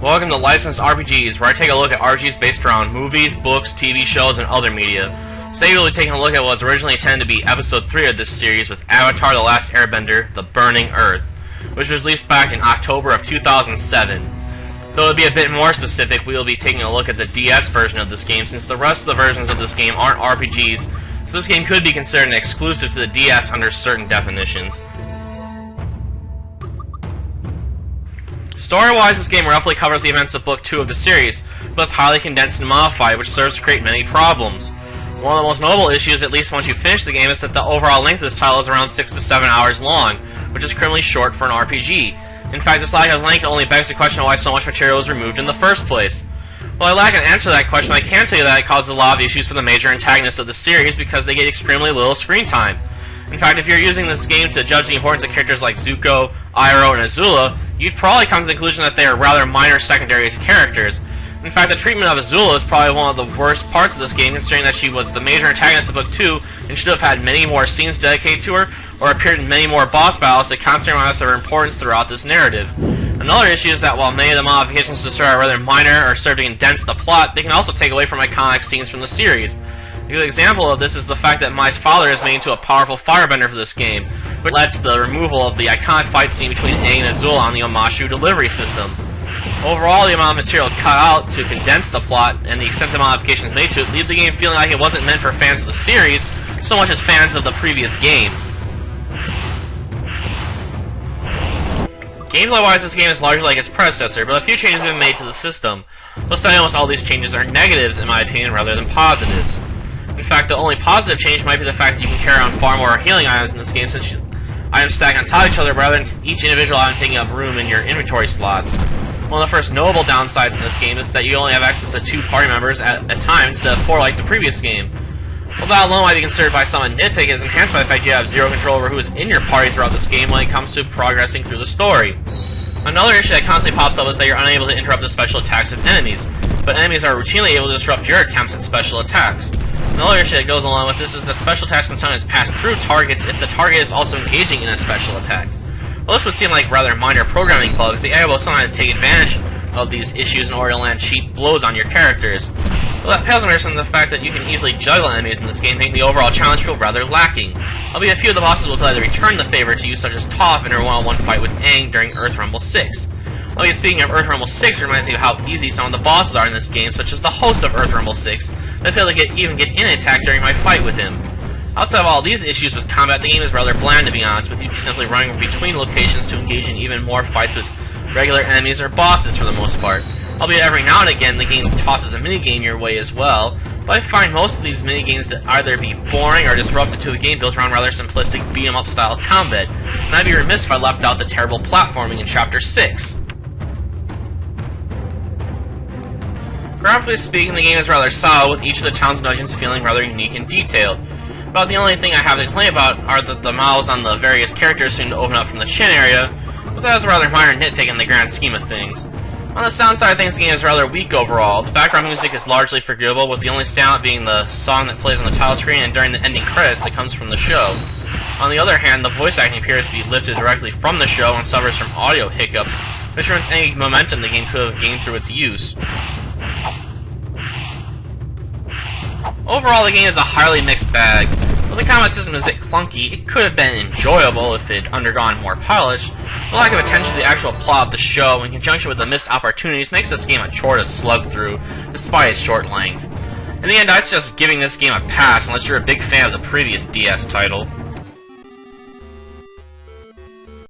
Welcome to Licensed RPGs, where I take a look at RPGs based around movies, books, TV shows, and other media. Today we'll be taking a look at what was originally intended to be Episode 3 of this series with Avatar the Last Airbender, The Burning Earth, which was released back in October of 2007. Though to be a bit more specific, we will be taking a look at the DS version of this game, since the rest of the versions of this game aren't RPGs, so this game could be considered an exclusive to the DS under certain definitions. Story-wise, this game roughly covers the events of Book 2 of the series, but it's highly condensed and modified, which serves to create many problems. One of the most notable issues, at least once you finish the game, is that the overall length of this title is around 6 to 7 hours long, which is criminally short for an RPG. In fact, this lack of length only begs the question of why so much material was removed in the first place. While I lack an answer to that question, I can tell you that it causes a lot of issues for the major antagonists of the series because they get extremely little screen time. In fact, if you're using this game to judge the importance of characters like Zuko, Iroh, and Azula, you'd probably come to the conclusion that they are rather minor secondary characters. In fact, the treatment of Azula is probably one of the worst parts of this game, considering that she was the major antagonist of Book 2 and should have had many more scenes dedicated to her, or appeared in many more boss battles to constantly remind us of her importance throughout this narrative. Another issue is that while many of the modifications to the story are rather minor or serve to condense the plot, they can also take away from iconic scenes from the series. A good example of this is the fact that Mai's father is made into a powerful firebender for this game, which led to the removal of the iconic fight scene between Aang and Azula on the Omashu delivery system. Overall, the amount of material cut out to condense the plot and the extensive modifications made to it leave the game feeling like it wasn't meant for fans of the series so much as fans of the previous game. Gameplay-wise, this game is largely like its predecessor, but a few changes have been made to the system. But almost all these changes are negatives, in my opinion, rather than positives. In fact, the only positive change might be the fact that you can carry on far more healing items in this game, since items stack on top of each other rather than each individual item taking up room in your inventory slots. One of the first notable downsides in this game is that you only have access to 2 party members at a time instead of 4 like the previous game. While that alone might be considered by some a nitpick, it is enhanced by the fact you have zero control over who is in your party throughout this game when it comes to progressing through the story. Another issue that constantly pops up is that you're unable to interrupt the special attacks of enemies, but enemies are routinely able to disrupt your attempts at special attacks. Another issue that goes along with this is that special attacks can sometimes pass through targets if the target is also engaging in a special attack. While this would seem like rather minor programming bugs, the AI will sometimes take advantage of these issues in order to land cheap blows on your characters. Well, that pales in comparison to the fact that you can easily juggle enemies in this game, making the overall challenge feel rather lacking. Albeit a few of the bosses will gladly return the favor to you, such as Toph in her one-on-one fight with Aang during Earth Rumble 6. Albeit speaking of Earth Rumble 6, it reminds me of how easy some of the bosses are in this game, such as the host of Earth Rumble 6, that failed to even get in attack during my fight with him. Outside of all these issues with combat, the game is rather bland, to be honest, with you simply running between locations to engage in even more fights with regular enemies or bosses for the most part. Albeit every now and again the game tosses a minigame your way as well, but I find most of these minigames to either be boring or disruptive to the game built around rather simplistic beat-em-up style combat, and I'd be remiss if I left out the terrible platforming in Chapter 6. Graphically speaking, the game is rather solid, with each of the towns and dungeons feeling rather unique and detailed. About the only thing I have to complain about are that the models on the various characters seem to open up from the chin area, but that is a rather minor nitpick in the grand scheme of things. On the sound side of things, the game is rather weak overall. The background music is largely forgivable, with the only standout being the song that plays on the title screen and during the ending credits that comes from the show. On the other hand, the voice acting appears to be lifted directly from the show and suffers from audio hiccups, which prevents any momentum the game could have gained through its use. Overall, the game is a highly mixed bag. While the combat system is a bit clunky, it could have been enjoyable if it had undergone more polish. The lack of attention to the actual plot of the show, in conjunction with the missed opportunities, makes this game a chore to slug through, despite its short length. In the end, I'd suggest giving this game a pass unless you're a big fan of the previous DS title.